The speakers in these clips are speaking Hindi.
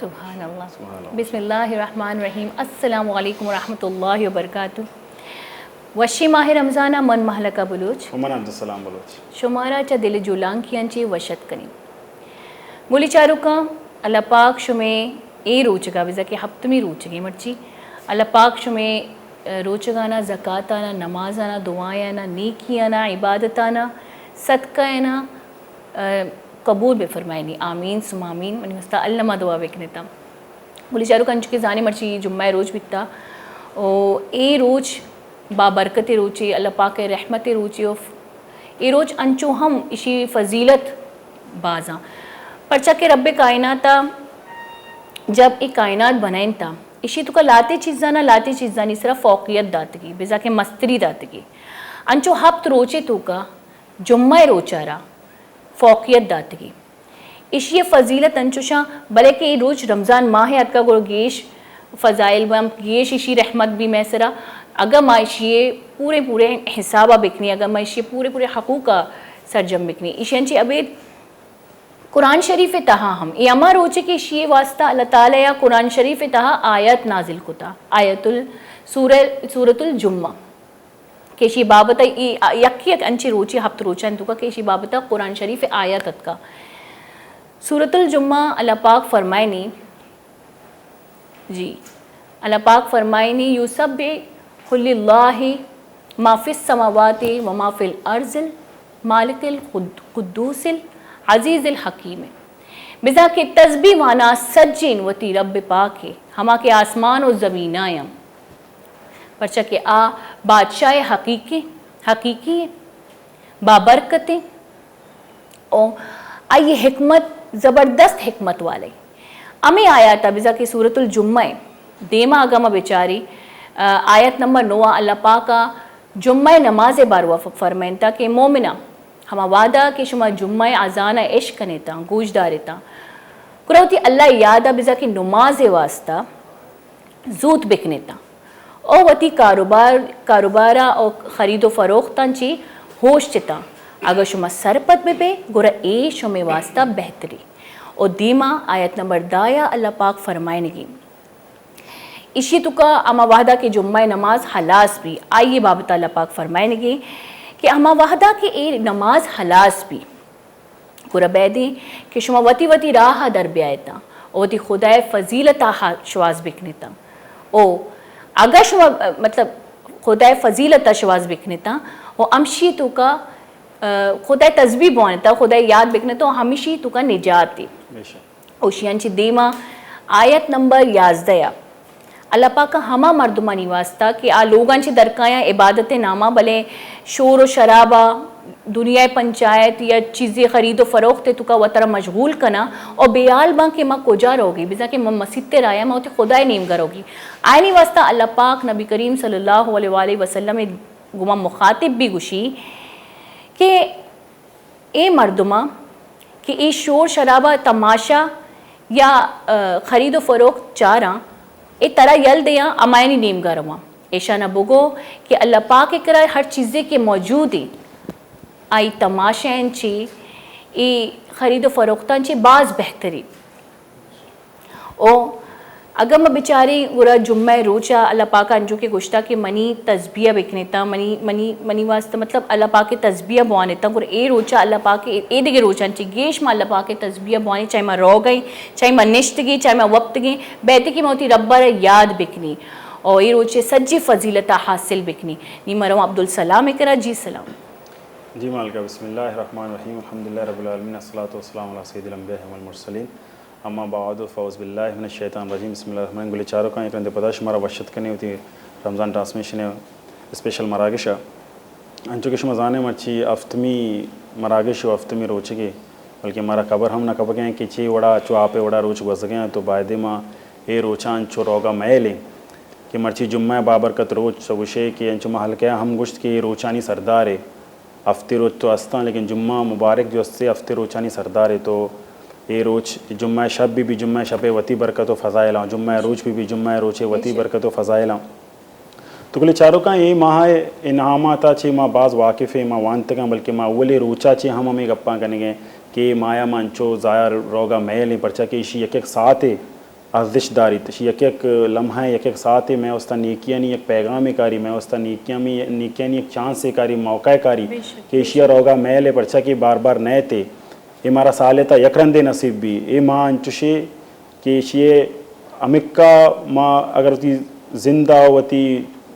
सुभान अल्लाह। बिस्मिल्लाहिर्रहमानिर्रहीम। अस्सलामु अलैकुम वरहमतुल्लाहि वबरकातुहू। वशी माह रमज़ाना मन महलका बलूच शुमारा चा दिल जुलांग कियांची वशत कनी मुली चारुका अल्लाह पाक शुमे ए रोचगा विजा के हफ्तमी रोचगी मर्ची अल्लाह पाक शुमे रोचगाना ज़काताना नमाज़ाना दुआयाना नेकियाना इबादताना सदकायाना कबूल बे फरमायनी आमीन सुम आमीन मनी मस्ता अल्लामा दुआ बेकनेता मुली चारुका अंचुके जाने मर्ची जुम्मा रोज बिता ओ ए रोज बाबरकत रोची अल्लाह पाक रहमत रोची ए रोज अंचो हम इसी फ़जीलत बाज़ा परचा के रब कायनाता जब एक कायनात बनाइन था इसी तो का लाते चीज़ा नहीं सिर्फ फ़ौक़ियत दातगी बेजा के मस्तरी दातगी अंचो हफ्त रोचे तो का जुम्मा रोचारा फ़ौक़ियत दातगी इसी फ़जीलत अंचुशा भले के रोज रमज़ान माह अद का गुर गेश फ़ज़ाइल बम गेश इसी रहमत भी मैसरा अगर माइशिए पूरे हिसाबा बिकनी अगर माइशिए पूरे हकूक़ का सरजम बिकनी इशंची अबेद कुरान शरीफ तहा हम ये अमा रोचे के शी वास्ता अल्लाह ताला या कुरान शरीफ तहा आयत नाजिल कुता आयतुल सूरतुल जुम्मा केशी बाबत यक्की अंची रोची हफ्त रोचन तुका केशी बाबत कुरान शरीफ आयत का सूरतुल जुम्मा अल्लाह पाक फरमायनी जी अल्लाह पाक फरमायनी युसब्बिहुलिल्लाहि मा फिस समावाति व मा फिल अर्ज़िल मालिकिल कुद्दूसिल अज़ीज़िल हकीम बिज़ा के तस्बी माना सज्जिन वती रब पाक है हमा के आसमान और ज़मीन आयम परचा के आ बादशाह हकीकी है बाबरकतें और आइए हिकमत ज़बरदस्त हिकमत वाले अमी आया था बिज़ा की सूरतुल जुम्मा देमा अगम बेचारी आयत नंबर 9 अल्लाह पाका जुम्मा नमाज बारवा फरमाइनता के मोमिना हमा वादा के शुमा जुम्मा अजाना इश्क कनेता गूजदारेता कुरौती अल्लाह यादा बिज़ा की नमाज वास्ता जूत बिकनेता और वती कारोबारा और ख़रीदो फ़रोख्तांची होश चिता अगर शुमा सरपत बे गुरा ए शुमे वास्ता बेहतरी और दीमा आयत नंबर 10 अल्लाह पाक फरमाएगी इसी तुका अमा वाहदा के जुम्मा नमाज हलास भी आइए बाबत अल्लाह पाक फरमाएगी कि अमा वाहदा के ए नमाज हलास भी गुरा बैदी कि शुमा वती वती राह दर ब्यायता और वती खुदाए फ़जीलता शवाज बिकनेता ओ अगर शुमा मतलब खुदाए फ़जीलता शवाज बिकनेता और अमशी तुका खुदाए तस्बी बोनता खुदाए याद बिकने तो हमेशी तुका निजात दी ओशियांची दीमा आयत नंबर 11 अल्लाह पाक हमा मर्दुमानी वास्ता कि आ लोगांची दरकाया इबादत नामा भले शोर व शराबा दुनिया पंचायत या चीज़ें ख़रीदो फ़रोख्त तुका वतरा मशगूल कना और बेयाल बा के माँ कोजा रहोगी बिजा के मसीते राया माँ खुदाए नीम करोगी आयनी वास्ता अल्लाह पाक नबी करीम सल्लल्लाहु अलैहि वसल्लम गुमा मुखातिब भी गुशी कि ए मर्दुमा कि ए शोर शराबा तमाशा या ख़रीदो फ़रोख्त चारा ए तरह यल दिया अमायनी नीम गरमा ऐशा न बुगो कि अल्लाह पाक करा हर चीज़ें के मौजूद आई तमाशांची ए ख़रीदो फ़रोख्तांची बाज़ बेहतरी ओ अगर मैं बेचारी गुरा जुम्मा रोचा अल्लाह पाक अंजू के गुश्ता के मनी तस्बिया बिकनेता मनी वास्ता मतलब अल्लाह पाक के तस्बिया बुआनेता गुरा ए रोचा अल्लाह पाक ए दिगे रोचांची गेश में अल्लाह पाक के तस्बिया बुआनी चाहे मैं रो गई चाहे मैं निश्त गई चाहे मैं वक्त गई बैते की मौती रब्बर याद बिकनी और ये रोचे सज्जी फ़जीलता हासिल बिकनी नी मरो अब्दुल सलाम करा जी सलाम जी मालिका बिस्मिल्लाहिर्रहमानिर्रहीम अल्हम्दुलिल्लाहि रब्बिल आलमीन अस्सलातु वस्सलामु अला सय्यिदिल अंबिया'i वल मुरसलीन अम्मा बाद फ़ौज़ बिल्लाहि मिनश शैतानिर रजीम बिस्मिल्लाहिर्रहमानिर्रहीम गुले चारों का एक पता शुमारा वशत करनी होती है रमज़ान ट्रांसमिशन स्पेशल मरागिशा अंचुके शुमाजाने मर्ची अफ्तमी मरागिश अफ्तमी रोचगे बल्कि हमारा खबर हम ना कब गए कि ची वड़ा चो आपे वड़ा रोच गस गए तो बायदे माँ ए रोचा अंचो रोगा मैले कि मर्ची जुम्मा बाबरकत रोच सगुशे कि अंचो महल क्या हम गुश्त की रोचानी सरदार है हफ्ते रोज तो अस्ता लेकिन जुम्मा मुबारक जो उससे हफ्ते रोचानी सरदार है तो ये रोज जुम्मा शब भी जुम्मा शब वती बरकत व फ़ज़ाइल जुम्मा रोज भी जुम्मा रोच वती बरकत व फ़ज़ाइल तो कुल चारों का ये माह इनामाता चे माँ बाज़ वाकिफ़ माँ वानत का बल्कि माँ अवले रोचा चे हम हमें गप्पा करेंगे कि माया मंचो ज़ाया रोगा मैल परचा कि इसी एक साथ अर्जिशदारी तशी एक लम्हा एक साथ मैं उसका नेकिया नहीं एक पैगाम कारी मैं उसका नेकिया नहीं एक चांस से कारी मौका कारी कि एशिया रोगा मैल परचा कि बार बार नए थे ये मारा साल था यकरंदे नसीब भी ये माँ अंचुशे कि ये अमिका माँ अगर ती जिंदा वती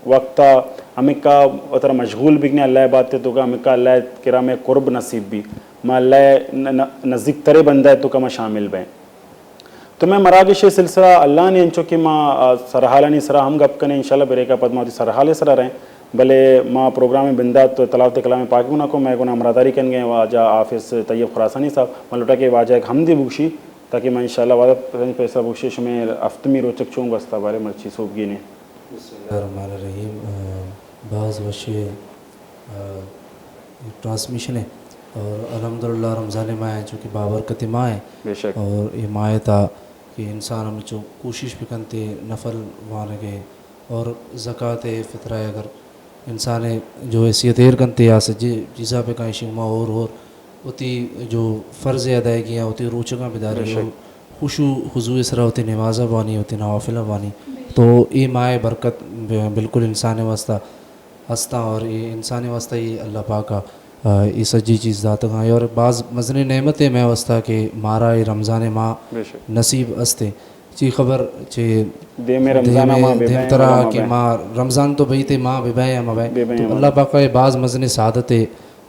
वक्ता अमिका उतर मशगूल बिकने अल्लाह बात तो का अमिका अल्लाह किरा में कुर्ब नसीब भी माँ अल्लाह नज़दीक तरे बंदा है तो का मैं शामिल बें तो मैं मरागिश सिलसिला अल्लाह ने इंचो कि माँ सरहालानी सरा हम गप करें इंशाल्लाह बेरेका पदमावती सरहाले सरा रहें भले माँ प्रोग्राम में बिंदा तो तलावत कलाम पाक गुना को मैं गुना अमरादारी कन गए वाजा हाफिज़ तैयब खुरासानी साहब मैं लुटा के वाजा एक हमदी बुक्शी ताकि मैं इंशाल्लाह वादा पैसा बुक्शिश में अफ्तमी रोचक चूँग वस्ता बारे मर्ची सूबगी ने बिस्मिल्लाहिर्रहमानिर्रहीम बाज़ वशे ट्रांसमिशन है और अल्हम्दुलिल्लाह रमज़ान माह है जो कि बाबरकत माह है बेशक और ये माह था कि इंसान हम जो कोशिश भी करते नफल वाने गए और ज़कात फ़ितरा अगर इंसान जो हैसियत एर करते या से जिसा पे कहीं शिमा और उती जो फ़र्ज़ अदायगियाँ उती रोचका बिदारी खुशू हुजू इसरा होती नमाज़ा बानी होती नवाफिला बानी तो ये माए बरकत बिल्कुल इंसान वास्ता हस्ता और ये इंसान वास्ता ये अल्लाह पाक का ये सज्जी चीज़ दात गाए और बाज़ मजने नेमतें मैं वास्ता के मारा ये रमज़ान माँ नसीब अस्ते ची खबर चे दे में रमज़ान माँ देम तरा के माँ रमज़ान तो बई ते माँ बेबाए या मबाए तो अल्लाह पाक का ये बाज़ मजने सादते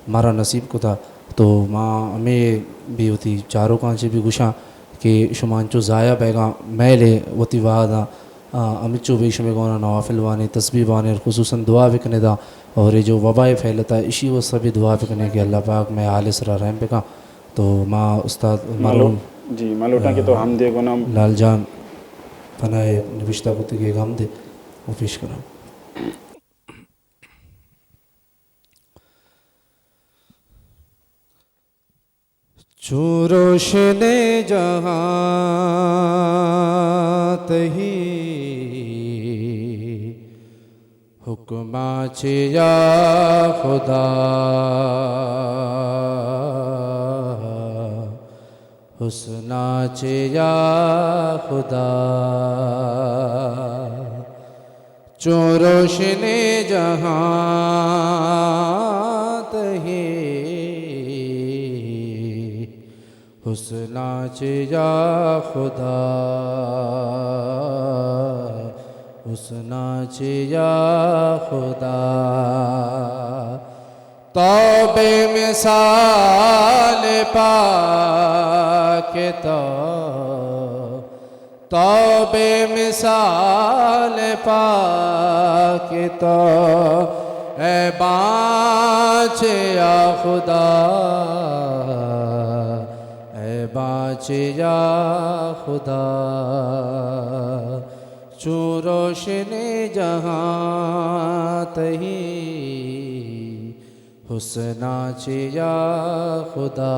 मारा नसीब को था तो माँ हमें भी होती चारों कांचे भी गुशा कि शुमानचो ज़ाया पैगा मैले वती वादा अमिचो भी शुमे गौना नवाफिल वाने तस्बीह वाने और खुसूसन दुआ भी करने दा और ये जो वबाए फैलता है इसी वो सभी दुआ भी करने के अल्लाह पाक मैं आले सरा रहम पे का तो माँ उस्ताद मालूम जी मालूटा के तो हम दे गुना लाल जान पनाए नबिश्ता कुत्ते के गम दे वो पेश करा चूरोशने जहाँ तही हुक्मा या खुदा हुस्ना या खुदा चूरोशने जहाँ तही हुस्ना या खुदा हुस्ना या खुदा तौबे मिसाल पाके तौबे मिसाल पाके तो ए बाँच या खुदा बाँचे या खुदा चूरोशने जहाँ तही हुस्ना या खुदा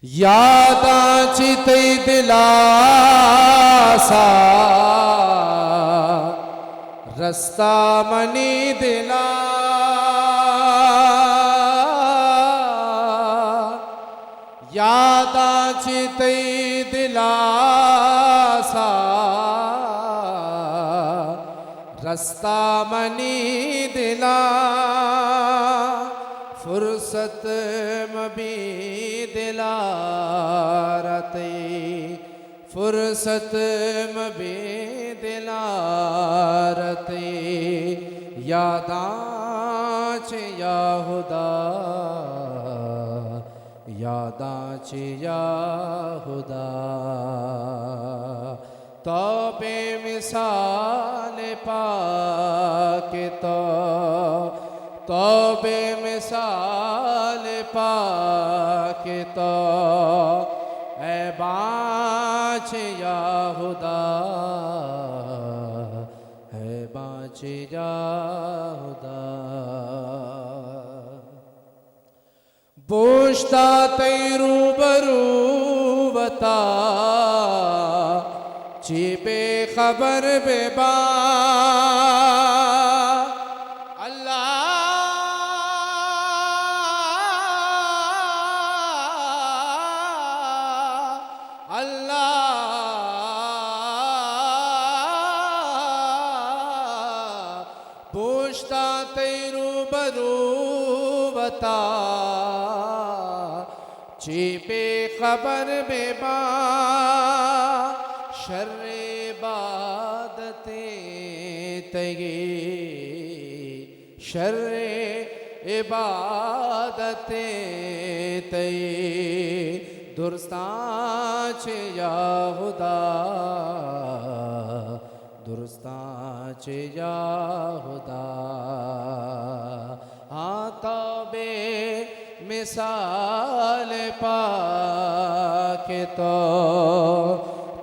यादा चिते दिलासा रस्ता मनी दिला यादा चिते दिलासा रस्ता मनी दिला फुर्सत मबी दिला रते फुर्सत मबी दिला रते यादा या खुदा यादा या खुदा तौबे मिसाल पाके तौबे मिसाल पाके ए बाँच या खुदा है बाँच या खुदा बोश्ता तैरू बरू बता चीपे खबर बेबा अल्लाह अल्लाह बोश्ता तैरू बरू बता चीपे खबर बेबा शर्रे बादते तगे शर्रे इबादते तगे दुरुस्ताच या खुदा दुरुस्ताच या खुदा तौबे मिसाल पाके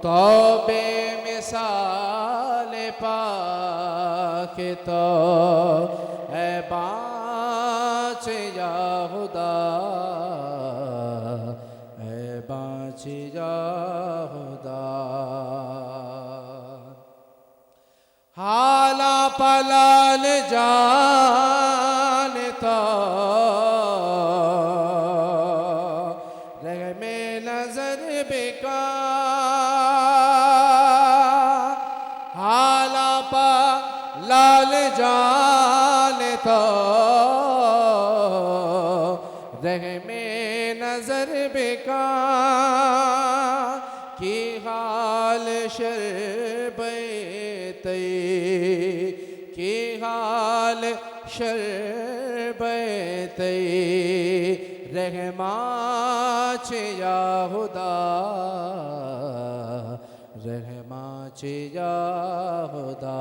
तौबे मिसाल पाके ए बाँच या खुदा ए बाँच या खुदा हाला पलाल जाने बेका हाला पा लाल जाने तो रहमे नजर बेका की हाल शरबते की हाल शरबते रहमा चे या खुदा रहमा चे या खुदा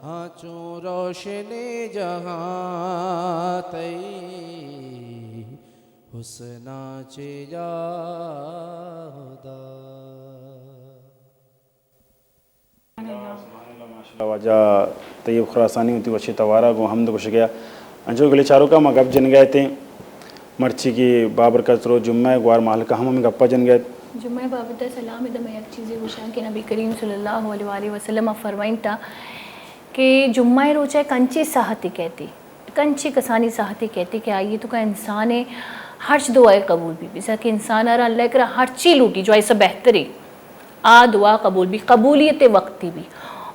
आँचू रोशनी जहाँ तई हुस्ना चे या खुदा। वाजा तय्यब खुरासानी होती वशी तवारा गो हमद कुछ गया अंजो गले चारों का मैं गप जन गए थे मर्ची की बाबर का रो जुम्मा ग्वार माल का हम गप्पा जन गए जुम्मा बाबत सलाम इधर मैं एक चीज़ गुशां कि नबी करीम सल्लल्लाहु अलैहि वसल्लम फरमाइन था कि जुम्मा रोचा कंची साहती कहती कंची कसानी साहती कहती कि आइए तो का इंसान है हर्च दुआए कबूल भी जैसा कि इंसान आ अल्लाह कर हर चीज़ लूटी जो ऐसा बेहतरी आ दुआ कबूल भी कबूलियत वक्ती भी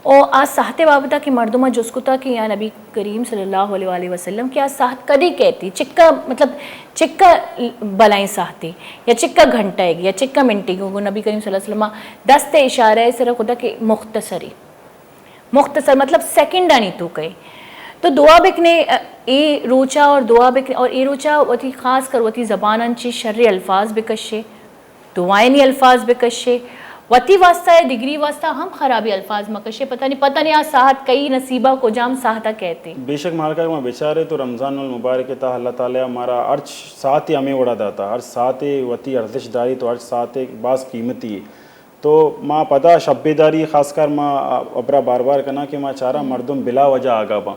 और आज साहते बाबता कि मर्दुमा जुस्कुता कि या नबी करीम सल्लल्लाहु अलैहि वसल्लम कि आज साहत कदी कहती चिक्का मतलब चिक्का बलाएं साहती या चिक्का घंटेगी या चिक्का मिनटी को नबी करीम सल्लल्लाहु अलैहि वसल्लम दस्ते इशारा सिर्फ खुदा कि मुख्तसर मतलब सेकंड आनी तो कहे तो दुआ बिकने ए रोचा और दुआ बिकने और ए रोचा वती ख़ास कर वती ज़बान ची शर्र अल्फाज बिकशे दुआएं अल्फाज बिकशे वती वास्ता है डिग्री वास्ता हम खराबी अल्फाज मकशे पता नहीं आज साहत कई नसीबा को जाम साहता कहते बेशक मालका में बेचारे तो रमज़ान मुबारक था अल्लाह ताला हमारा अर्च साथ ही हमें उड़ा दाता हर साथ वती अर्जिशदारी तो अर्च साथ बास कीमती है तो माँ पता शब्बेदारी ख़ासकर माँ अबरा बार बार करना कि माँ चारा मर्दम बिला वजह आगा बा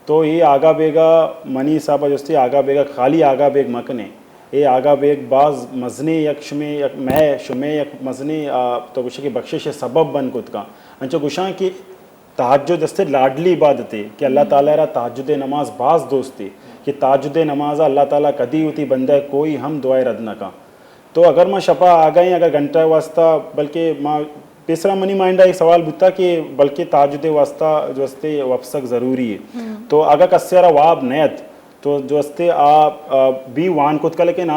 तो ये आगा बेगा मनी साहब जस्ती आगा बेगा खाली आगा बेग मकने ये आगा बेग बाज मजनी यक शुमे यक मैं शुमे यक मजनी तो गुशा की बख्शिश सबब बन कुत का अंचो गुशा की तहज्जुद दस्ते लाडली इबादत है कि अल्लाह ताला रा तहज्जुद नमाज बाज दोस्ती कि तहज्जुद नमाज अल्लाह ताला कदी होती बंदा कोई हम दुआए रद न का तो अगर मैं शपा आ गई अगर घंटा वास्ता बल्कि माँ तीसरा मनी माइंडा एक सवाल बुता कि बल्कि ताजुद वास्ता जो अस्ते वफसक ज़रूरी है तो अगर कस्यारा वाब नयत तो जो अस्ते बी वान कुत का लेकिन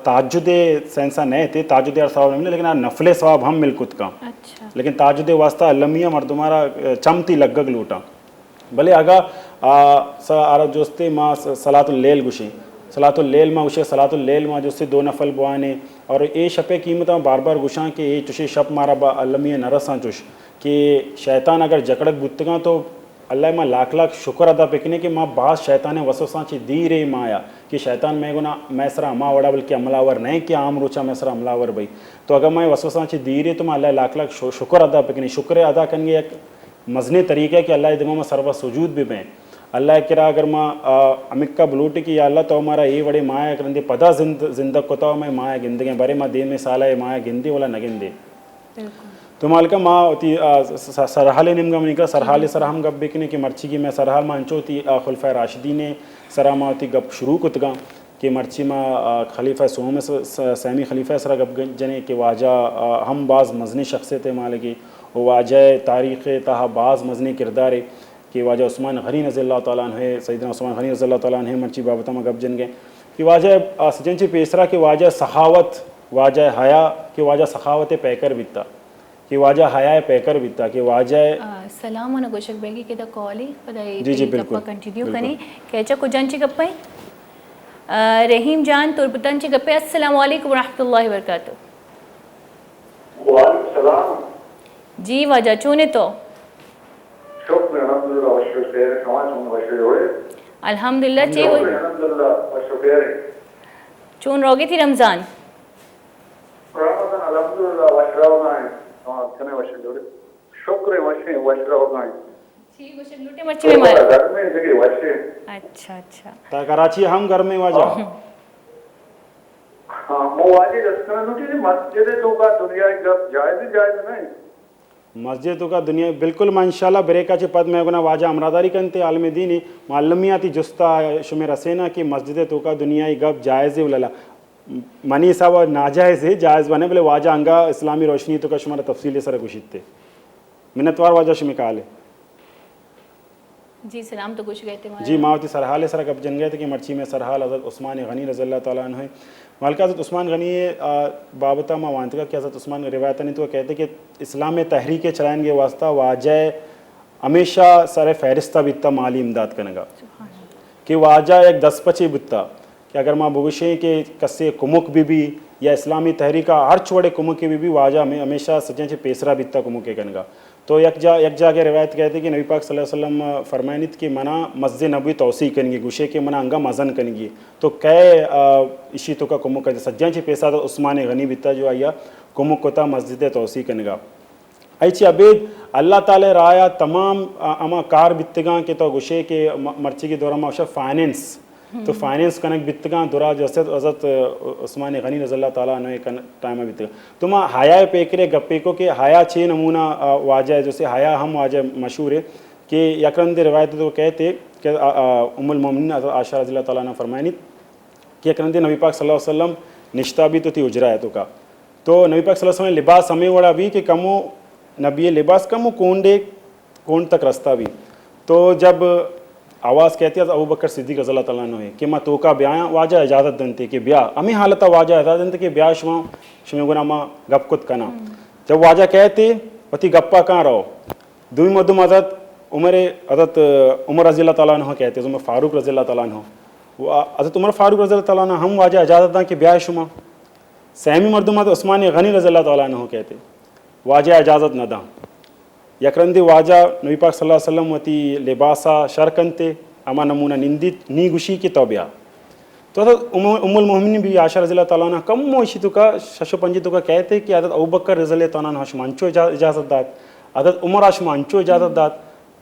ताजुद सेंसा नए थे ताजुद सवाब नहीं मिले लेकिन नफले सवाब हम मिल कुत का अच्छा लेकिन ताजुद वास्ता अलमिया मर्दुमारा चमती लगग लूटा भले आगा आरा जोस्ते माँ सलातुल लेल गुशी सलातुल लेल माँ उसे सलातुल लेल माँ जोस्ते दो नफल बुआने और ए शपे कीमत बार बार गुशा के ये चुशी शप मारा बा अलमिया नरसा चुश कि शैतान अगर जकड़क बुतगा तो अल्लाह माँ लाख लाख शुक्र अदा पिकने कि माँ बास शैतान वसवसा ची दी रे माया कि शैतान मैं गुना मैसरा अमा वड़ा बल्कि अमलावर नहीं कि आम रोचा मैसरा अमलावर भाई तो अगर मैं वसवसा ची दी रे तो मैं अल्लाह लाख लाख शुक्र अदा पिकने शुक्र अदा करेंगे एक मजने तरीके कि अल्लाह दिमा में सर्व सुजूद भी मैं अल्लाह किरा अगर माँ अमिक्का बलूटी कि या अल्लाह तो हमारा ये बड़े माया करंदे पता जिंदग को तो मैं माया गिंदगे बारे माँ दिन में साला ये माया गिंदी वाला न गिंदे तो मालका माँ होती सरहाल निमगा मनिका सरहाल सर हम गप बिकने की मर्ची की मैं सरहाल माँ अंचो होती खुलफा राशिदी ने सरा माँ होती गप शुरू कुतगा कि मर्ची माँ खलीफा सोम सैमी खलीफा सरा गप जने कि वाजा हम बाज़ मजनी शख्सियत माल की वो वाजह तारीख़ तहा बाज़ मजनी किरदार कि वाजा उस्मान गनी रज़ियल्लाहु ताला अन्हु सैयदना उस्मान गनी रज़ियल्लाहु ताला अन्हु मर्ची बाबता में गप जन गए कि वाजह सजनची पेसरा कि वाजह सखावत वाजह हया कि वाजह सखावत पैकर बिता कि वाजह हया पैकर बिता कि वाजह सलाम वन गोशक बेगी के द कॉली पदाई जी जी बिल्कुल कंटिन्यू कनी केचा को जानची गप्पे रहीम जान तुरपतनची गप्पे अस्सलाम वालेकुम व रहमतुल्लाहि व बरकातहू वालेकुम सलाम जी वाजा चूने तो शुक्र अल्हम्दुलिल्लाह व शुक्र समाज में वशे होए अल्हम्दुलिल्लाह चे अल्हम्दुलिल्लाह व शुक्र चून रोगी थी रमजान रमजान अल्हम्दुलिल्लाह व शुक्र समाज कने वशे होए शुक्र वशे होए जी गोशक लूटे मर्ची में मार घर में जगह वशे अच्छा अच्छा ता कराची हम घर में वाजा हां मोवाजी रस्ता नोटी मस्जिद तो का दुनिया जब जायज नहीं मस्जिद का दुनिया बिल्कुल मां इंशाल्लाह ब्रेका चे पद में गुना वाजा अमरादारी कंते आलम दीनी मालूमियाती जुस्ता शुमे रसेना की मस्जिद तो का दुनिया गप जायज़ उलला मनी साहब नाजायज़ है जायज़ बने बोले वाजा अंगा इस्लामी रोशनी तो का शुमारा तफसील सर गुशित थे मिन्नतवार वाजा शुमी काले जी सलाम तो कुछ गए थे जी मावती सरहाल सर कब जन गए थे कि मर्ची में सरहाल हज़रत उस्मान गनी रज़ी अल्लाह तआला अन्हु मालका हज़रत उस्मान गनी बाबता मावानत का कि हज़रत उस्मान रिवायत नहीं तो कहते कि इस्लाम में तहरीक चलाएंगे वास्ता वाजह हमेशा सर फहरिस्ता बिता माली इमदाद करेगा कि वाजा एक 10-25 बिता कि अगर माँ बुगशे के कस्से कुमुक भी या इस्लामी तहरीका हर छोड़े कुमुक के भी वाजा में हमेशा सजें पेसरा बिता कुमुक के कनगा तो एक जाके रिवायत कहते कि नबी पाक सल्लल्लाहु अलैहि वसल्लम फरमानित कि मना मस्जिद नबी तोसी करेंगी गुशे के मना अंगा मजन करेंगी तो कै इशी तो का कुमुक सज्जा पैसा तो उस्मान गनी बिता जो आया कुमुक कोता मस्जिद तोसी कनेगा ऐसी अबेद अल्लाह ताला राया तमाम अमा कार बित्तगा के तो गुशे के मर्ची के दौरान माशा फाइनेंस तो फाइनेंस कनक बित्तगा दुरा जैसे हज़रत उस्मान गनी रज़ी अल्लाह ताला अन्हु टाइम बित्तगा तो माँ हया पेकरे गप्पे को कि हया छः नमूना वाजा है जैसे हया हम वाजा मशहूर है कि यकरंद रिवायत तो कहते कि उम्मुल मोमिनीन आयशा रज़ी अल्लाह ताला ने फरमानी कि यकरंद नबी पाक सल्लल्लाहु अलैहि वसल्लम निश्ता भी तो थी उजरा है तो का तो नबी पाक सल्लल्लाहु अलैहि वसल्लम लिबास हमें वड़ा भी कि कमो नबी लिबास कमो कोंड तक रास्ता भी तो जब आवाज़ कहती है अबू बकर सिद्दीक़ रज़ी अल्लाह ताला अन्हु है कि माँ तो का ब्याह वाजा इजाज़त दनते कि ब्याह अमी हालत वाजा इजाज़त दनते कि ब्याह शुमा गुना माँ गप कुत कना जब वाजा कहते वती गप्पा कहाँ रहो दुई मदुम हज़रत उमर रज़ी अल्लाह ताला अन्हु कहते उमर फ़ारूक रज़ी अल्लाह ताला अन्हु हज़रत उमर फ़ारूक रज़ी अल्लाह ताला अन्हु हम वाजा इजाज़त दा कि ब्याह शुमा सहमी मर्दुम हज़रत उस्मान गनी रज़ी अल्लाह ताला अन्हु कहते वाजा इजाज़त न दा यकरंदी वाजा नबी पाक सल्लल्लाहु अलैहि वसल्लम वती लिबासा शरकनते अमा नमूना निंदित नी गुशी की तौबिया तो उम्मुल मोमिनीन भी आयशा रज़ी अल्लाह ताला अन्हा कम मोशी तो का शशो पंजी तो का कहते कि हज़रत अबू बकर रज़ी अल्लाह ताला अन्हु मंचो इजाज़त दात हज़रत उमर मंचो इजाज़त दात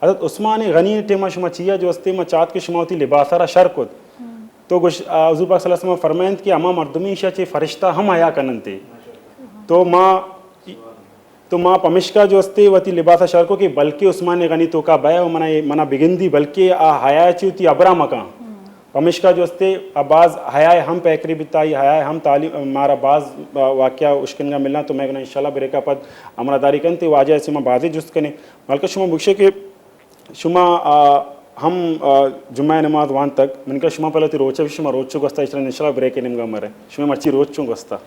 हज़रत उस्मान गनी टेमा शुमा चिया जो अस्ते में चात के शुमावती लिबासारा शरकुत तो हुज़ूर पाक सल्लल्लाहु अलैहि वसल्लम फरमाइंद कि अमा मर्दुमी ईशा चे फरिश्ता हम हया कननते तो माँ पमिश्का जो अस्ते वती लिबासा शरको कि बल्कि उस्मान गनी तो का बया मना बिगिंदी बल्कि हया चुती अबरा मका पमिश्का जो अस्ते अबाज हया हम पैकरी बिताई हया हम तालीम मारा बाज वाक्या उश्किन का मिलना तो मैं इंशाल्लाह ब्रेका पद अमरादारी कनते वाजा ऐसे माँ बाजी जुस्त कने बल्कि शुमा बुक्शे के शुमा हम जुम्मा नमाज वान तक मनका शुमा पहले रोचा शुमा रोच गोस्ता इस इंशाल्लाह ब्रेक निमगा मरे शुमा मर्ची रोच गोस्ता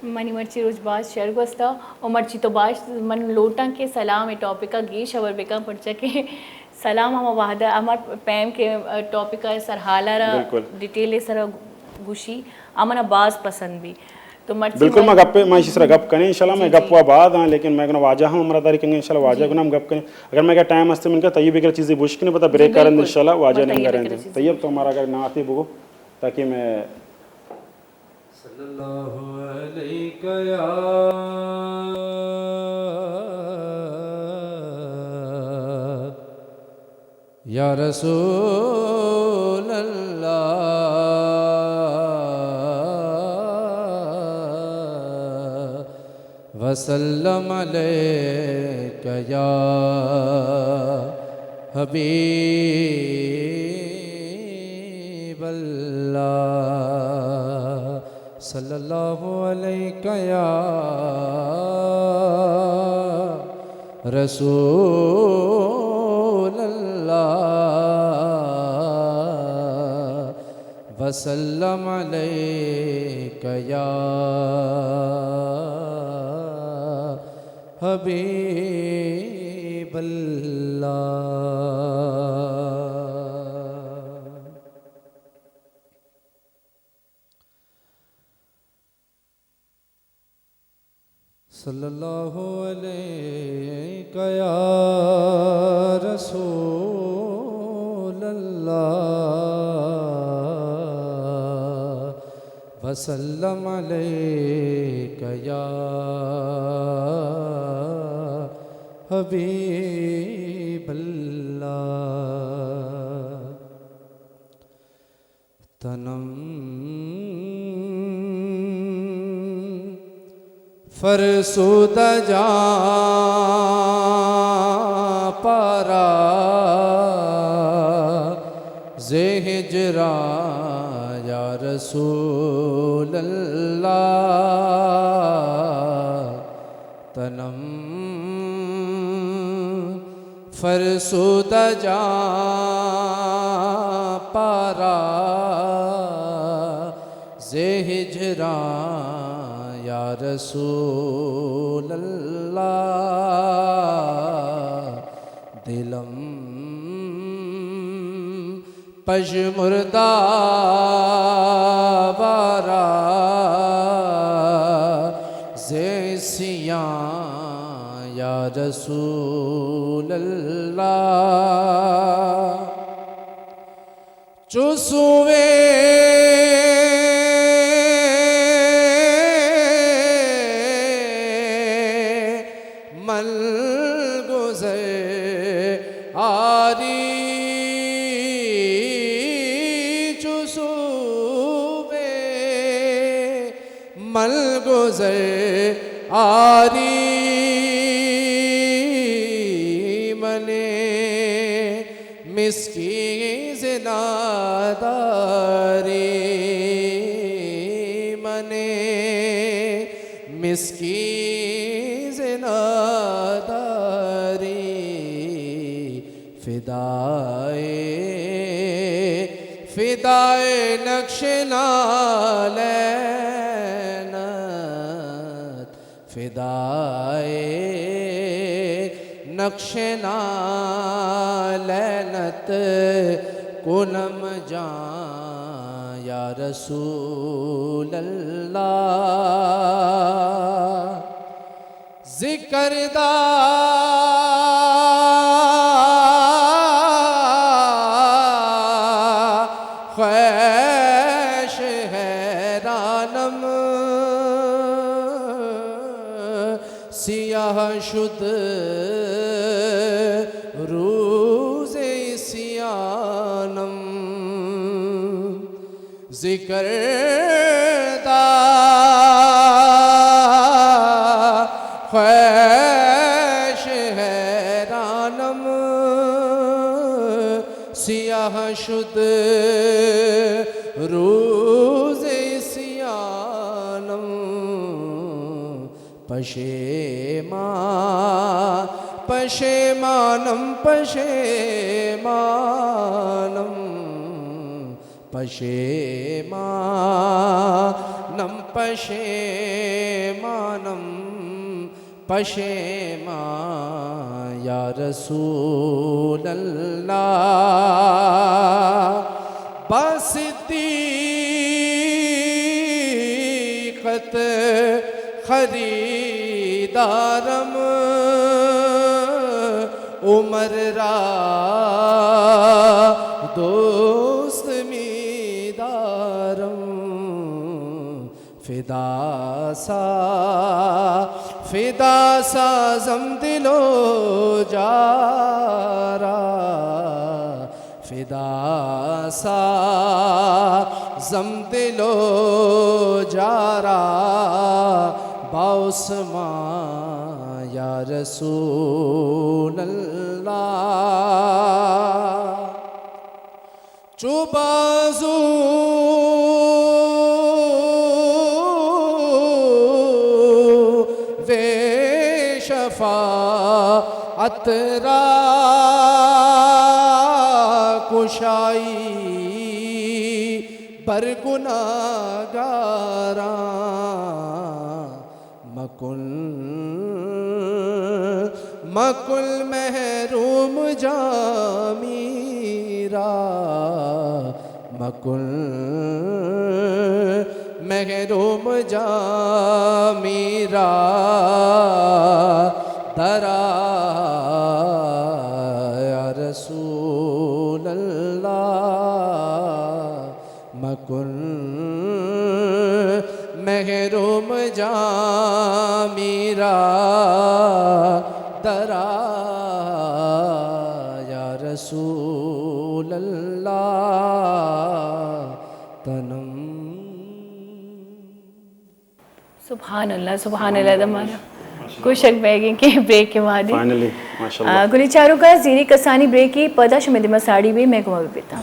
मनी मर्ची रोज बाज शेयर गोस्ता और मर्ची तो बाज मन लोटा के सलाम ए टॉपिक का गीश अवर बेका पड़चा के सलाम हम वाहदा हमार पैम के टॉपिक का सरहालारा डिटेल सर गुशी अमना बाज पसंद भी तो मर्ची बिल्कुल मैं गप्पे मैं इस तरह गप करें इंशाल्लाह मैं गप हुआ बाद हां लेकिन मैं वाजा हम अमरादारी करेंगे इंशाल्लाह वाजा को नाम गप करें अगर मैं क्या टाइम हस्ते मिनका तय्यब बेकर चीजें बुश के नहीं पता ब्रेक करें इंशाल्लाह वाजा नहीं करेंगे तय्यब तो हमारा अगर ना आती बुगो ताकि मैं सल्लल्लाहु अलैहि या रसूल अल्लाह वसल्लम अलैका या हबीब अल्लाह सल्लल्लाहु अलैका या रसूल अल्लाह वसल्लम अलैका या हबीब अल्लाह। सल्लल्लाहु अलैका या रसूल अल्लाह वसल्लम अलैका या हबीब अल्लाह। तनम फरसुद जा पारा जे हिजरा या रसूल अल्लाह तनम फरसुद जा पारा जे हिजरा या रसूल अल्लाह दिलम पजमुर्दा वारा जैसियाँ या रसूल अल्लाह चुसुवे मल गुज़र आरी मल गुज़र आरी मने मिस्की ज़िनादारी मने मिस्की ज़िनादारी फ़िदाए नक्श नाले फ़िदाए नक्श नालैनत कुनम जां या रसूल अल्लाह ज़िक्रदा ख्वैश हैरानम सियाह शुद रूज़े सियानम ज़िक्रदा ख्वैश हैरानम सियाह शुद रूज़े सियानम पशेमानम पशेमानम पशेमानम पशेमानम पशेमा या रसूल अल्लाह बासिद्दीक़त खरीदारम उमर रा दोस्त मीदारम फिदा सा जम दिलो जारा फिदा सा जम दिलो जारा बाउसमा या रसूल अल्लाह चुबाजू वे शफाअत रा कुशाई बरगुनागारा मकुल महरूम जामीरा मकुल महरूम जामीरा दरा या रसूल अल्लाह मकुल महरूम जामीरा दरा या रसूल अल्लाह तनम। सुभान अल्लाह दमाना कोई शक बैगे के ब्रेक के बाद फाइनली माशाल्लाह गुली चारों का जीरी कसानी ब्रेक की पदा शुमेद मसाड़ी भी मैं घुमा भी बेता